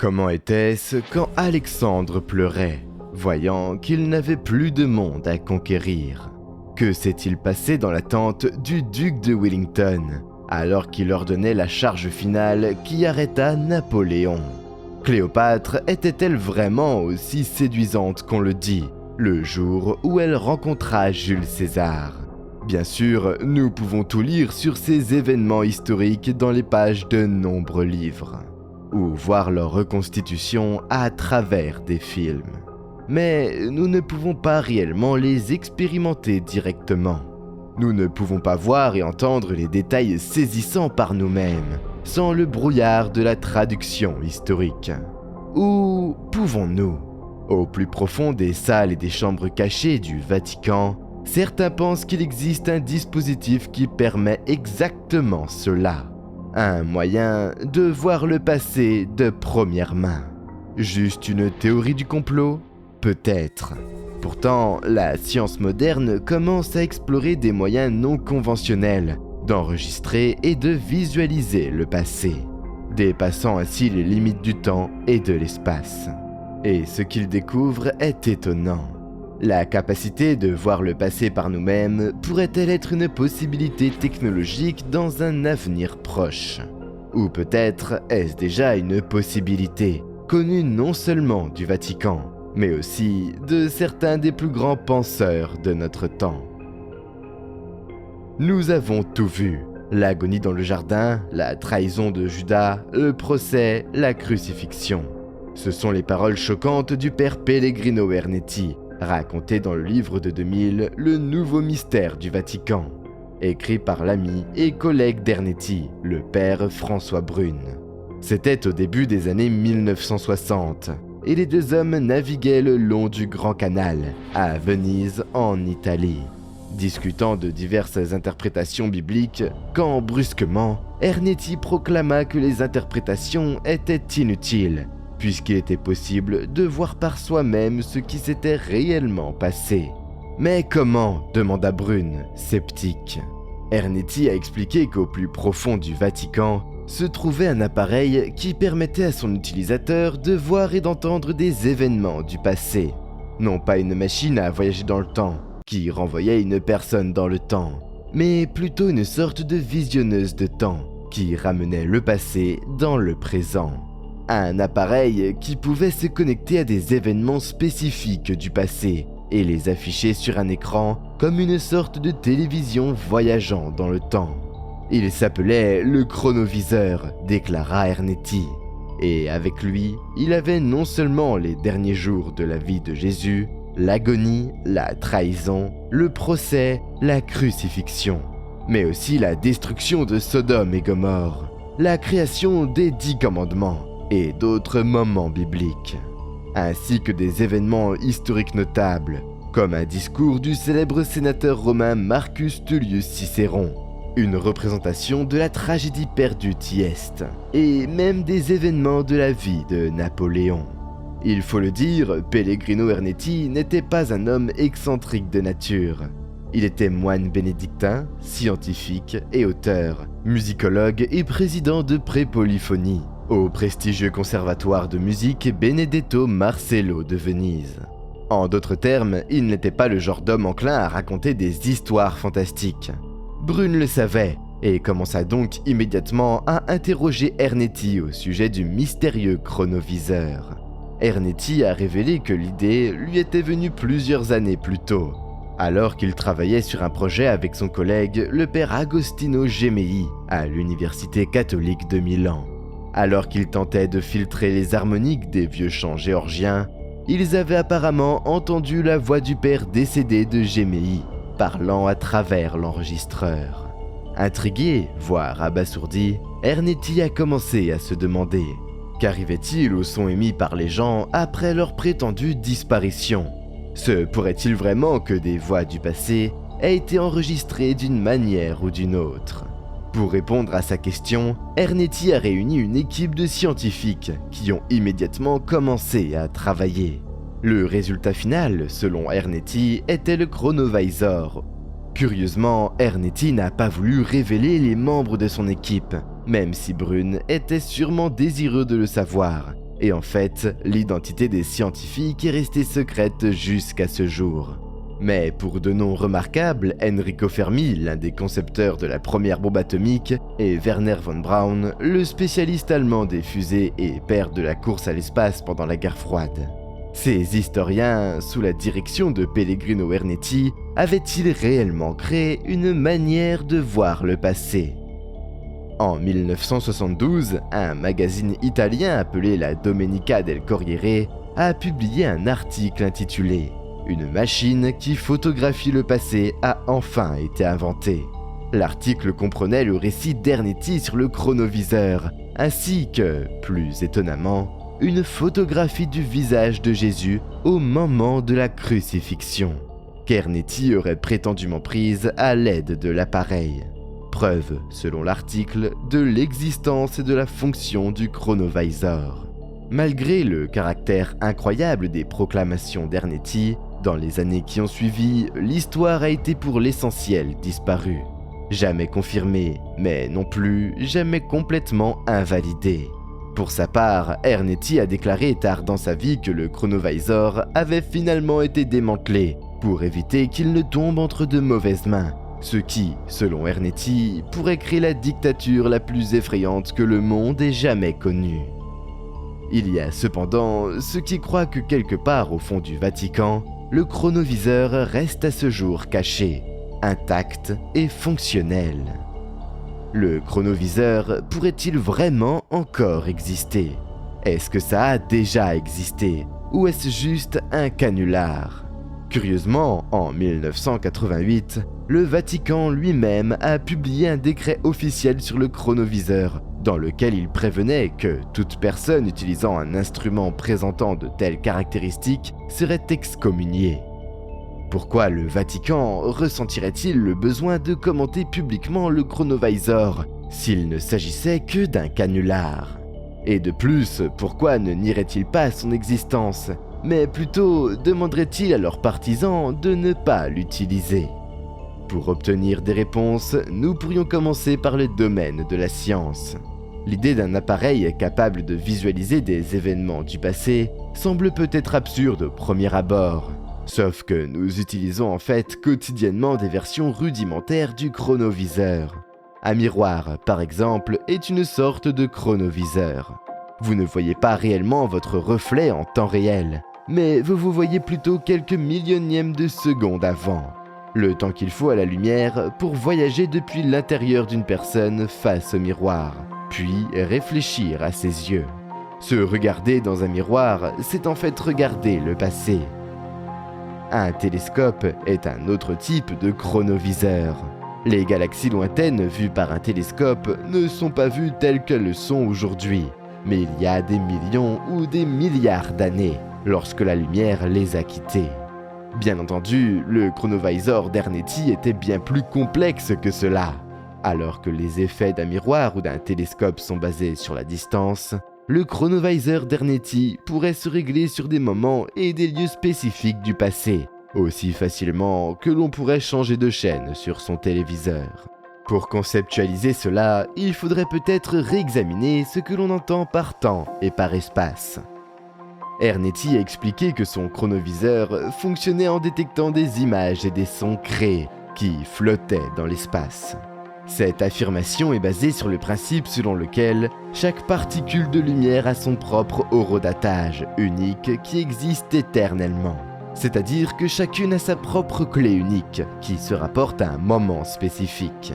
Comment était-ce quand Alexandre pleurait, voyant qu'il n'avait plus de monde à conquérir? Que s'est-il passé dans la tente du duc de Wellington, alors qu'il ordonnait la charge finale qui arrêta Napoléon? Cléopâtre était-elle vraiment aussi séduisante qu'on le dit, le jour où elle rencontra Jules César? Bien sûr, nous pouvons tout lire sur ces événements historiques dans les pages de nombreux livres, ou voir leur reconstitution à travers des films. Mais nous ne pouvons pas réellement les expérimenter directement. Nous ne pouvons pas voir et entendre les détails saisissants par nous-mêmes, sans le brouillard de la traduction historique. Ou pouvons-nous? Au plus profond des salles et des chambres cachées du Vatican, certains pensent qu'il existe un dispositif qui permet exactement cela. Un moyen de voir le passé de première main. Juste une théorie du complot? Peut-être. Pourtant, la science moderne commence à explorer des moyens non conventionnels d'enregistrer et de visualiser le passé, dépassant ainsi les limites du temps et de l'espace. Et ce qu'ils découvrent est étonnant. La capacité de voir le passé par nous-mêmes pourrait-elle être une possibilité technologique dans un avenir proche? Ou peut-être est-ce déjà une possibilité, connue non seulement du Vatican, mais aussi de certains des plus grands penseurs de notre temps? Nous avons tout vu. L'agonie dans le jardin, la trahison de Judas, le procès, la crucifixion. Ce sont les paroles choquantes du père Pellegrino Ernetti, racontées dans le livre de 2000, Le Nouveau Mystère du Vatican, écrit par l'ami et collègue d'Ernetti, le père François Brune. C'était au début des années 1960, et les deux hommes naviguaient le long du Grand Canal, à Venise, en Italie, discutant de diverses interprétations bibliques, quand brusquement, Ernetti proclama que les interprétations étaient inutiles, puisqu'il était possible de voir par soi-même ce qui s'était réellement passé. « Mais comment ?» demanda Brune, sceptique. Ernetti a expliqué qu'au plus profond du Vatican se trouvait un appareil qui permettait à son utilisateur de voir et d'entendre des événements du passé. Non pas une machine à voyager dans le temps, qui renvoyait une personne dans le temps, mais plutôt une sorte de visionneuse de temps, qui ramenait le passé dans le présent. Un appareil qui pouvait se connecter à des événements spécifiques du passé et les afficher sur un écran comme une sorte de télévision voyageant dans le temps. Il s'appelait le chronoviseur, déclara Ernetti. Et avec lui, il avait non seulement les derniers jours de la vie de Jésus, l'agonie, la trahison, le procès, la crucifixion, mais aussi la destruction de Sodome et Gomorrhe, la création des 10 commandements et d'autres moments bibliques, ainsi que des événements historiques notables, comme un discours du célèbre sénateur romain Marcus Tullius Cicéron, une représentation de la tragédie perdue d'Ieste, et même des événements de la vie de Napoléon. Il faut le dire, Pellegrino Ernetti n'était pas un homme excentrique de nature. Il était moine bénédictin, scientifique et auteur, musicologue et président de Pré-Polyphonie, au prestigieux conservatoire de musique Benedetto Marcello de Venise. En d'autres termes, il n'était pas le genre d'homme enclin à raconter des histoires fantastiques. Brune le savait, et commença donc immédiatement à interroger Ernetti au sujet du mystérieux chronoviseur. Ernetti a révélé que l'idée lui était venue plusieurs années plus tôt, alors qu'il travaillait sur un projet avec son collègue, le père Agostino Gemelli, à l'université catholique de Milan. Alors qu'ils tentaient de filtrer les harmoniques des vieux chants géorgiens, ils avaient apparemment entendu la voix du père décédé de Gemelli, parlant à travers l'enregistreur. Intrigué, voire abasourdi, Ernetti a commencé à se demander qu'arrivait-il au son émis par les gens après leur prétendue disparition? Se pourrait-il vraiment que des voix du passé aient été enregistrées d'une manière ou d'une autre? Pour répondre à sa question, Ernetti a réuni une équipe de scientifiques qui ont immédiatement commencé à travailler. Le résultat final, selon Ernetti, était le chronovisor. Curieusement, Ernetti n'a pas voulu révéler les membres de son équipe, même si Brune était sûrement désireux de le savoir, Et en fait, l'identité des scientifiques est restée secrète jusqu'à ce jour. Mais pour de noms remarquables, Enrico Fermi, l'un des concepteurs de la première bombe atomique, et Werner von Braun, le spécialiste allemand des fusées et père de la course à l'espace pendant la guerre froide. Ces historiens, sous la direction de Pellegrino Ernetti, avaient-ils réellement créé une manière de voir le passé ? En 1972, un magazine italien appelé la Domenica del Corriere a publié un article intitulé « Une machine qui photographie le passé a enfin été inventée ». L'article comprenait le récit d'Ernetti sur le chronoviseur, ainsi que, plus étonnamment, une photographie du visage de Jésus au moment de la crucifixion, qu'Ernetti aurait prétendument prise à l'aide de l'appareil. Preuve, selon l'article, de l'existence et de la fonction du chronovisor. Malgré le caractère incroyable des proclamations d'Ernetti, dans les années qui ont suivi, l'histoire a été pour l'essentiel disparue. Jamais confirmée, mais non plus jamais complètement invalidée. Pour sa part, Ernetti a déclaré tard dans sa vie que le chronovisor avait finalement été démantelé pour éviter qu'il ne tombe entre de mauvaises mains, ce qui, selon Ernetti, pourrait créer la dictature la plus effrayante que le monde ait jamais connue. Il y a cependant ceux qui croient que quelque part au fond du Vatican, le chronoviseur reste à ce jour caché, intact et fonctionnel. Le chronoviseur pourrait-il vraiment encore exister ? Est-ce que ça a déjà existé ? Ou est-ce juste un canular ? Curieusement, en 1988, le Vatican lui-même a publié un décret officiel sur le chronoviseur, dans lequel il prévenait que toute personne utilisant un instrument présentant de telles caractéristiques serait excommuniée. Pourquoi le Vatican ressentirait-il le besoin de commenter publiquement le chronovisor s'il ne s'agissait que d'un canular ? Et de plus, pourquoi ne nierait-il pas son existence, mais plutôt demanderait-il à leurs partisans de ne pas l'utiliser ? Pour obtenir des réponses, nous pourrions commencer par le domaine de la science. L'idée d'un appareil capable de visualiser des événements du passé semble peut-être absurde au premier abord. Sauf que nous utilisons en fait quotidiennement des versions rudimentaires du chronoviseur. Un miroir, par exemple, est une sorte de chronoviseur. Vous ne voyez pas réellement votre reflet en temps réel, mais vous vous voyez plutôt quelques millionièmes de seconde avant. Le temps qu'il faut à la lumière pour voyager depuis l'intérieur d'une personne face au miroir, puis réfléchir à ses yeux. Se regarder dans un miroir, c'est en fait regarder le passé. Un télescope est un autre type de chronoviseur. Les galaxies lointaines vues par un télescope ne sont pas vues telles qu'elles le sont aujourd'hui, mais il y a des millions ou des milliards d'années, lorsque la lumière les a quittées. Bien entendu, le chronovisor d'Ernetti était bien plus complexe que cela. Alors que les effets d'un miroir ou d'un télescope sont basés sur la distance, le chronovisor d'Ernetti pourrait se régler sur des moments et des lieux spécifiques du passé, aussi facilement que l'on pourrait changer de chaîne sur son téléviseur. Pour conceptualiser cela, il faudrait peut-être réexaminer ce que l'on entend par temps et par espace. Ernetti a expliqué que son chronoviseur fonctionnait en détectant des images et des sons créés qui flottaient dans l'espace. Cette affirmation est basée sur le principe selon lequel chaque particule de lumière a son propre horodatage unique qui existe éternellement. C'est-à-dire que chacune a sa propre clé unique qui se rapporte à un moment spécifique.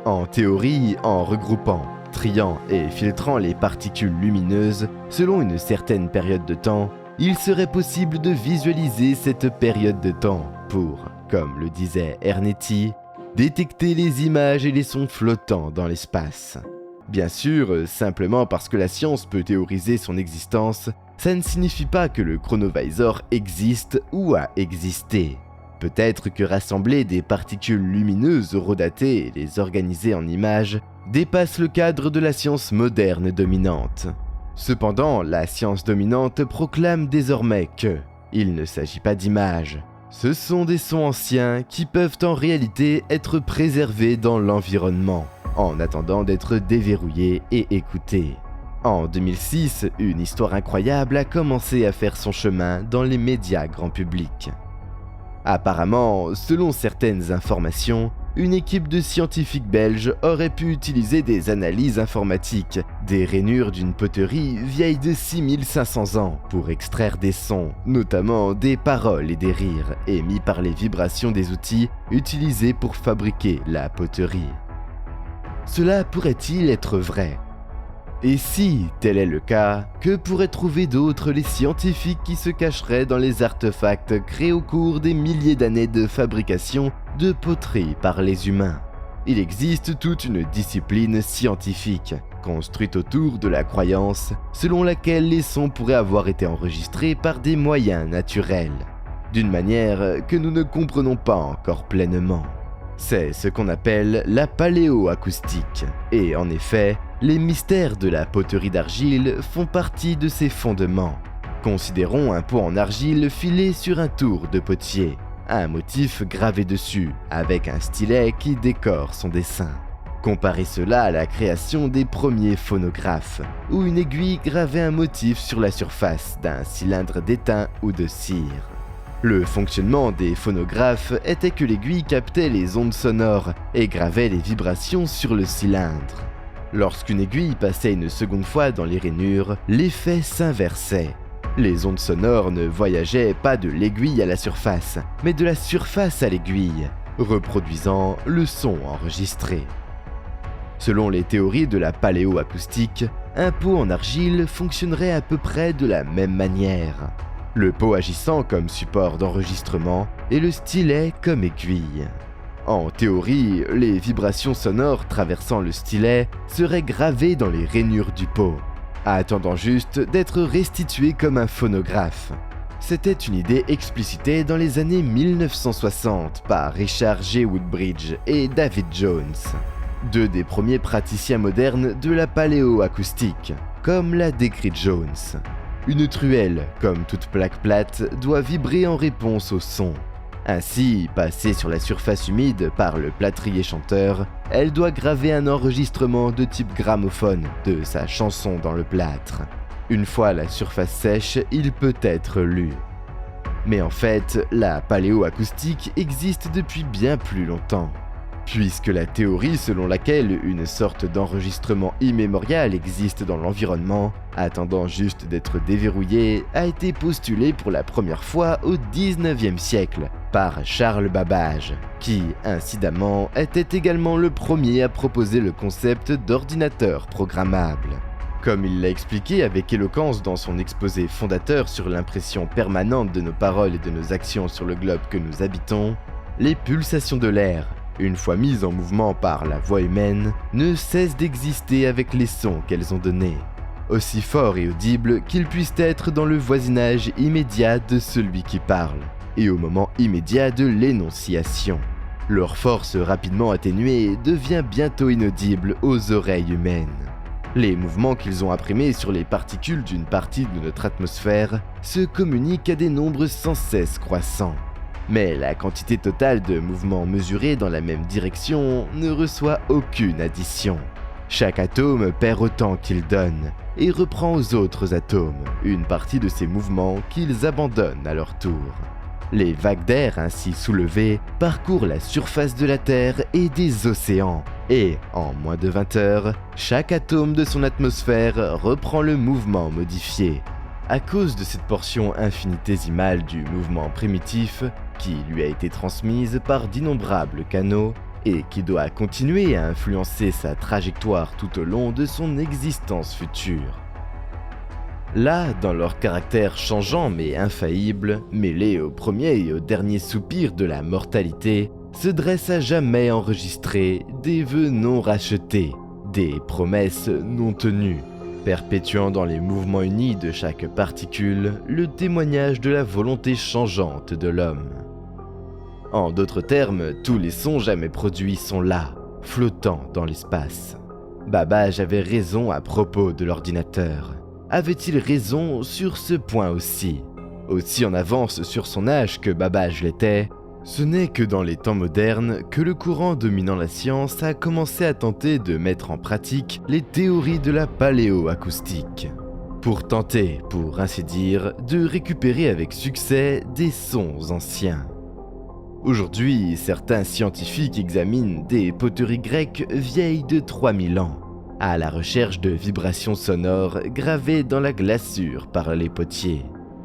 En théorie, en regroupant, triant et filtrant les particules lumineuses selon une certaine période de temps, il serait possible de visualiser cette période de temps pour, comme le disait Ernetti, détecter les images et les sons flottants dans l'espace. Bien sûr, simplement parce que la science peut théoriser son existence, ça ne signifie pas que le chronovisor existe ou a existé. Peut-être que rassembler des particules lumineuses horodatées et les organiser en images dépasse le cadre de la science moderne dominante. Cependant, la science dominante proclame désormais que il ne s'agit pas d'images. Ce sont des sons anciens qui peuvent en réalité être préservés dans l'environnement, en attendant d'être déverrouillés et écoutés. En 2006, une histoire incroyable a commencé à faire son chemin dans les médias grand public. Apparemment, selon certaines informations, une équipe de scientifiques belges aurait pu utiliser des analyses informatiques des rainures d'une poterie vieille de 6500 ans pour extraire des sons, notamment des paroles et des rires émis par les vibrations des outils utilisés pour fabriquer la poterie. Cela pourrait-il être vrai ? Et si tel est le cas, que pourraient trouver d'autres les scientifiques qui se cacheraient dans les artefacts créés au cours des milliers d'années de fabrication de poterie par les humains ? Il existe toute une discipline scientifique, construite autour de la croyance selon laquelle les sons pourraient avoir été enregistrés par des moyens naturels, d'une manière que nous ne comprenons pas encore pleinement. C'est ce qu'on appelle la paléoacoustique, et en effet, les mystères de la poterie d'argile font partie de ses fondements. Considérons un pot en argile filé sur un tour de potier, un motif gravé dessus, avec un stylet qui décore son dessin. Comparez cela à la création des premiers phonographes, où une aiguille gravait un motif sur la surface d'un cylindre d'étain ou de cire. Le fonctionnement des phonographes était que l'aiguille captait les ondes sonores et gravait les vibrations sur le cylindre. Lorsqu'une aiguille passait une seconde fois dans les rainures, l'effet s'inversait. Les ondes sonores ne voyageaient pas de l'aiguille à la surface, mais de la surface à l'aiguille, reproduisant le son enregistré. Selon les théories de la paléoacoustique, un pot en argile fonctionnerait à peu près de la même manière. Le pot agissant comme support d'enregistrement et le stylet comme aiguille. En théorie, les vibrations sonores traversant le stylet seraient gravées dans les rainures du pot, attendant juste d'être restituées comme un phonographe. C'était une idée explicitée dans les années 1960 par Richard G. Woodbridge et David Jones, deux des premiers praticiens modernes de la paléoacoustique, comme l'a décrit Jones. Une truelle, comme toute plaque plate, doit vibrer en réponse au son. Ainsi, passée sur la surface humide par le plâtrier chanteur, elle doit graver un enregistrement de type gramophone de sa chanson dans le plâtre. Une fois la surface sèche, il peut être lu. Mais en fait, la paléoacoustique existe depuis bien plus longtemps, puisque la théorie selon laquelle une sorte d'enregistrement immémorial existe dans l'environnement, attendant juste d'être déverrouillée, a été postulée pour la première fois au XIXe siècle par Charles Babbage, qui, incidemment, était également le premier à proposer le concept d'ordinateur programmable. Comme il l'a expliqué avec éloquence dans son exposé fondateur sur l'impression permanente de nos paroles et de nos actions sur le globe que nous habitons, les pulsations de l'air, une fois mises en mouvement par la voix humaine, ne cessent d'exister avec les sons qu'elles ont donnés, aussi forts et audibles qu'ils puissent être dans le voisinage immédiat de celui qui parle, et au moment immédiat de l'énonciation. Leur force rapidement atténuée devient bientôt inaudible aux oreilles humaines. Les mouvements qu'ils ont imprimés sur les particules d'une partie de notre atmosphère se communiquent à des nombres sans cesse croissants. Mais la quantité totale de mouvements mesurés dans la même direction ne reçoit aucune addition. Chaque atome perd autant qu'il donne et reprend aux autres atomes une partie de ces mouvements qu'ils abandonnent à leur tour. Les vagues d'air ainsi soulevées parcourent la surface de la Terre et des océans, et en moins de 20 heures, chaque atome de son atmosphère reprend le mouvement modifié. À cause de cette portion infinitésimale du mouvement primitif, qui lui a été transmise par d'innombrables canaux, et qui doit continuer à influencer sa trajectoire tout au long de son existence future. Là, dans leur caractère changeant mais infaillible, mêlé au premier et au dernier soupir de la mortalité, se dressent à jamais enregistrés des vœux non rachetés, des promesses non tenues, perpétuant dans les mouvements unis de chaque particule le témoignage de la volonté changeante de l'homme. En d'autres termes, tous les sons jamais produits sont là, flottant dans l'espace. Babbage avait raison à propos de l'ordinateur. Avait-il raison sur ce point aussi ? Aussi en avance sur son âge que Babbage l'était, Ce n'est que dans les temps modernes que le courant dominant la science a commencé à tenter de mettre en pratique les théories de la paléoacoustique, pour tenter, pour ainsi dire, de récupérer avec succès des sons anciens. Aujourd'hui, certains scientifiques examinent des poteries grecques vieilles de 3000 ans, à la recherche de vibrations sonores gravées dans la glaçure par les potiers.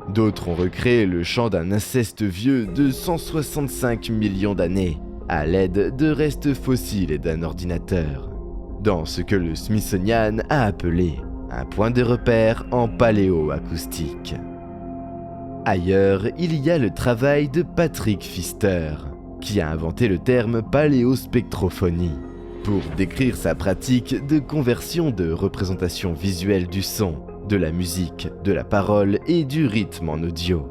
D'autres ont recréé le chant d'un inceste vieux de 165 millions d'années, à l'aide de restes fossiles et d'un ordinateur, dans ce que le Smithsonian a appelé un point de repère en paléoacoustique. Ailleurs, il y a le travail de Patrick Pfister, qui a inventé le terme paléospectrophonie, pour décrire sa pratique de conversion de représentation visuelle du son, de la musique, de la parole et du rythme en audio.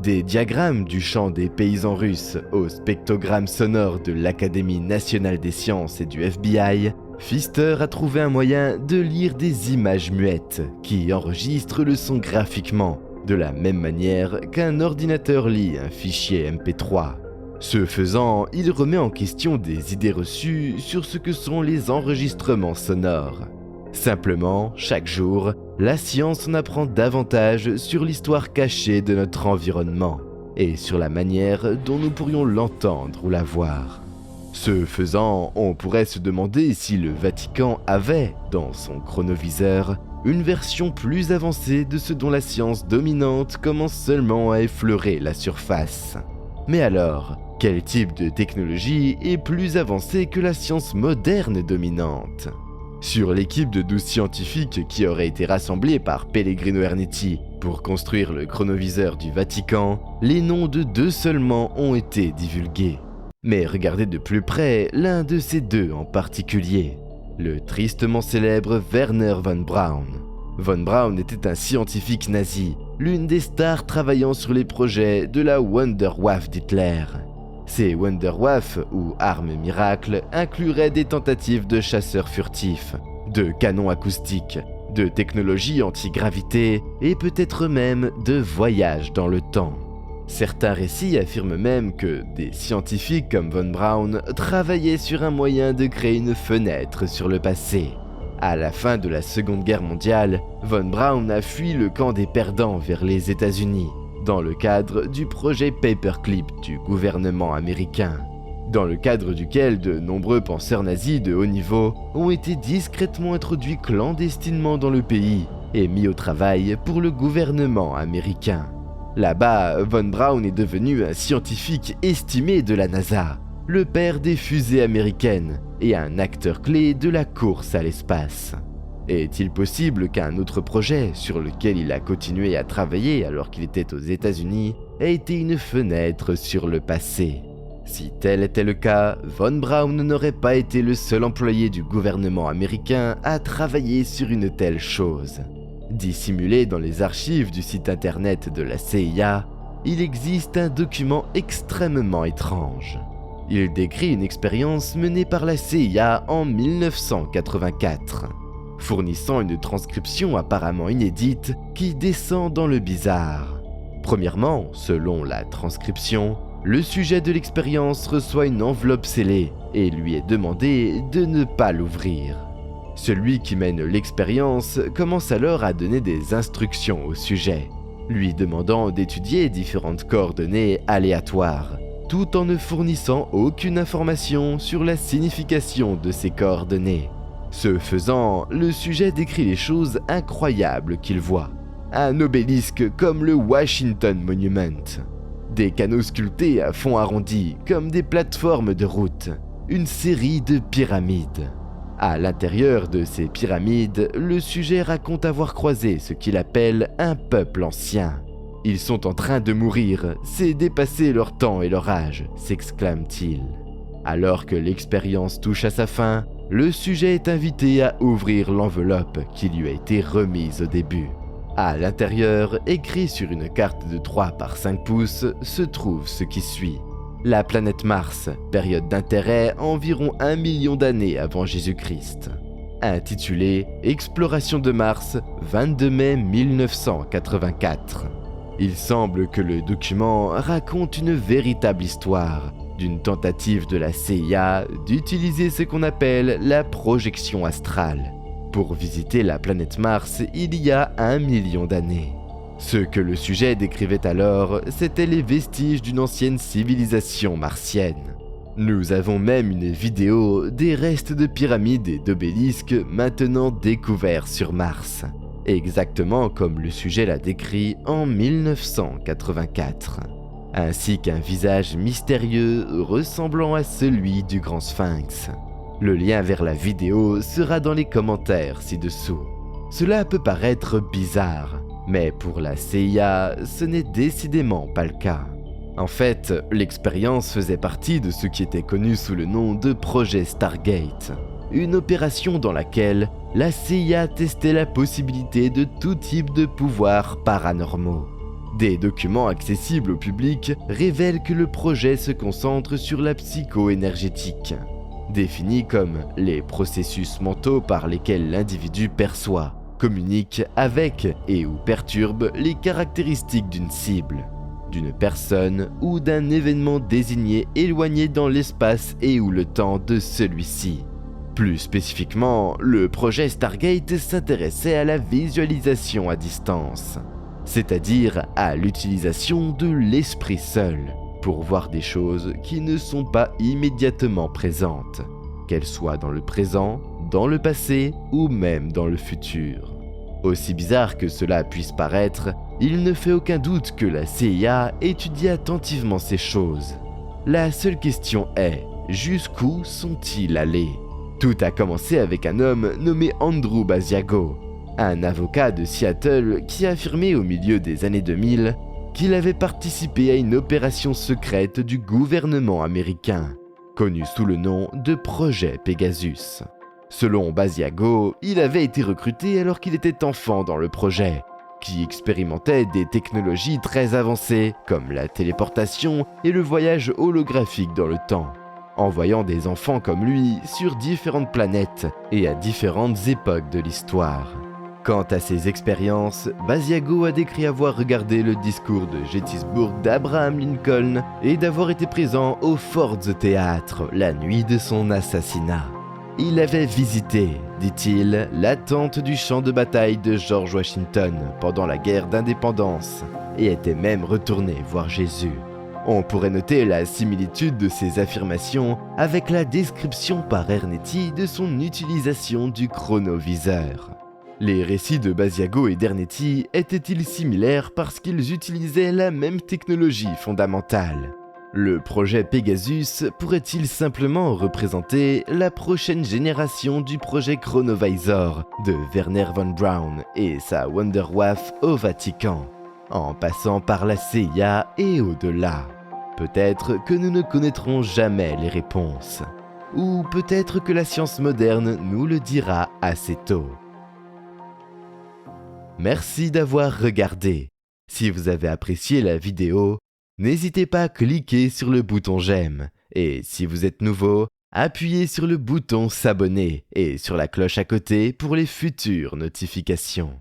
Des diagrammes du chant des paysans russes au spectrogramme sonore de l'Académie nationale des sciences et du FBI, Pfister a trouvé un moyen de lire des images muettes qui enregistrent le son graphiquement, de la même manière qu'un ordinateur lit un fichier MP3. Ce faisant, il remet en question des idées reçues sur ce que sont les enregistrements sonores. Simplement, chaque jour, la science en apprend davantage sur l'histoire cachée de notre environnement et sur la manière dont nous pourrions l'entendre ou la voir. Ce faisant, on pourrait se demander si le Vatican avait, dans son chronoviseur, une version plus avancée de ce dont la science dominante commence seulement à effleurer la surface. Mais alors, quel type de technologie est plus avancée que la science moderne dominante ? Sur l'équipe de 12 scientifiques qui aurait été rassemblée par Pellegrino Ernetti pour construire le chronoviseur du Vatican, les noms de 2 seulement ont été divulgués. Mais regardez de plus près l'un de ces 2 en particulier, le tristement célèbre Werner von Braun. Von Braun était un scientifique nazi, l'une des stars travaillant sur les projets de la Wunderwaffe d'Hitler. Ces Wunderwaffe, ou armes miracles, incluraient des tentatives de chasseurs furtifs, de canons acoustiques, de technologies anti-gravité et peut-être même de voyages dans le temps. Certains récits affirment même que des scientifiques comme von Braun travaillaient sur un moyen de créer une fenêtre sur le passé. À la fin de la Seconde Guerre mondiale, von Braun a fui le camp des perdants vers les États-Unis, dans le cadre du projet Paperclip du gouvernement américain, dans le cadre duquel de nombreux penseurs nazis de haut niveau ont été discrètement introduits clandestinement dans le pays et mis au travail pour le gouvernement américain. Là-bas, von Braun est devenu un scientifique estimé de la NASA, le père des fusées américaines et un acteur clé de la course à l'espace. Est-il possible qu'un autre projet sur lequel il a continué à travailler alors qu'il était aux États-Unis ait été une fenêtre sur le passé ? Si tel était le cas, von Braun n'aurait pas été le seul employé du gouvernement américain à travailler sur une telle chose. Dissimulé dans les archives du site internet de la CIA, il existe un document extrêmement étrange. Il décrit une expérience menée par la CIA en 1984. Fournissant une transcription apparemment inédite qui descend dans le bizarre. Premièrement, selon la transcription, le sujet de l'expérience reçoit une enveloppe scellée et lui est demandé de ne pas l'ouvrir. Celui qui mène l'expérience commence alors à donner des instructions au sujet, lui demandant d'étudier différentes coordonnées aléatoires, tout en ne fournissant aucune information sur la signification de ces coordonnées. Ce faisant, le sujet décrit les choses incroyables qu'il voit. Un obélisque comme le Washington Monument. Des canaux sculptés à fond arrondi comme des plateformes de route. Une série de pyramides. À l'intérieur de ces pyramides, le sujet raconte avoir croisé ce qu'il appelle un peuple ancien. Ils sont en train de mourir, c'est dépasser leur temps et leur âge, s'exclame-t-il. Alors que l'expérience touche à sa fin, le sujet est invité à ouvrir l'enveloppe qui lui a été remise au début. À l'intérieur, écrit sur une carte de 3 par 5 pouces, se trouve ce qui suit. La planète Mars, période d'intérêt environ 1 million d'années avant Jésus-Christ. Intitulé « Exploration de Mars, 22 mai 1984 ». Il semble que le document raconte une véritable histoire d'une tentative de la CIA d'utiliser ce qu'on appelle la projection astrale pour visiter la planète Mars il y a 1 million d'années. Ce que le sujet décrivait alors, c'étaient les vestiges d'une ancienne civilisation martienne. Nous avons même une vidéo des restes de pyramides et d'obélisques maintenant découverts sur Mars, exactement comme le sujet l'a décrit en 1984, ainsi qu'un visage mystérieux ressemblant à celui du grand sphinx. Le lien vers la vidéo sera dans les commentaires ci-dessous. Cela peut paraître bizarre, mais pour la CIA, ce n'est décidément pas le cas. En fait, l'expérience faisait partie de ce qui était connu sous le nom de projet Stargate, une opération dans laquelle la CIA testait la possibilité de tout type de pouvoirs paranormaux. Des documents accessibles au public révèlent que le projet se concentre sur la psycho-énergétique, définie comme les processus mentaux par lesquels l'individu perçoit, communique avec et ou perturbe les caractéristiques d'une cible, d'une personne ou d'un événement désigné éloigné dans l'espace et ou le temps de celui-ci. Plus spécifiquement, le projet Stargate s'intéressait à la visualisation à distance, c'est-à-dire à l'utilisation de l'esprit seul pour voir des choses qui ne sont pas immédiatement présentes, qu'elles soient dans le présent, dans le passé ou même dans le futur. Aussi bizarre que cela puisse paraître, il ne fait aucun doute que la CIA étudie attentivement ces choses. La seule question est, jusqu'où sont-ils allés ? Tout a commencé avec un homme nommé Andrew Basiago, un avocat de Seattle qui a affirmé au milieu des années 2000 qu'il avait participé à une opération secrète du gouvernement américain, connue sous le nom de Projet Pegasus. Selon Basiago, il avait été recruté alors qu'il était enfant dans le projet, qui expérimentait des technologies très avancées comme la téléportation et le voyage holographique dans le temps, envoyant des enfants comme lui sur différentes planètes et à différentes époques de l'histoire. Quant à ses expériences, Basiago a décrit avoir regardé le discours de Gettysburg d'Abraham Lincoln et d'avoir été présent au Ford's Theatre la nuit de son assassinat. Il avait visité, dit-il, la tente du champ de bataille de George Washington pendant la guerre d'indépendance et était même retourné voir Jésus. On pourrait noter la similitude de ces affirmations avec la description par Ernetti de son utilisation du chronoviseur. Les récits de Basiago et d'Ernetti étaient-ils similaires parce qu'ils utilisaient la même technologie fondamentale ? Le projet Pegasus pourrait-il simplement représenter la prochaine génération du projet Chronovisor de Wernher von Braun et sa Wunderwaffe au Vatican, en passant par la CIA et au-delà? Peut-être que nous ne connaîtrons jamais les réponses, ou peut-être que la science moderne nous le dira assez tôt. Merci d'avoir regardé. Si vous avez apprécié la vidéo, n'hésitez pas à cliquer sur le bouton j'aime. Et si vous êtes nouveau, appuyez sur le bouton s'abonner et sur la cloche à côté pour les futures notifications.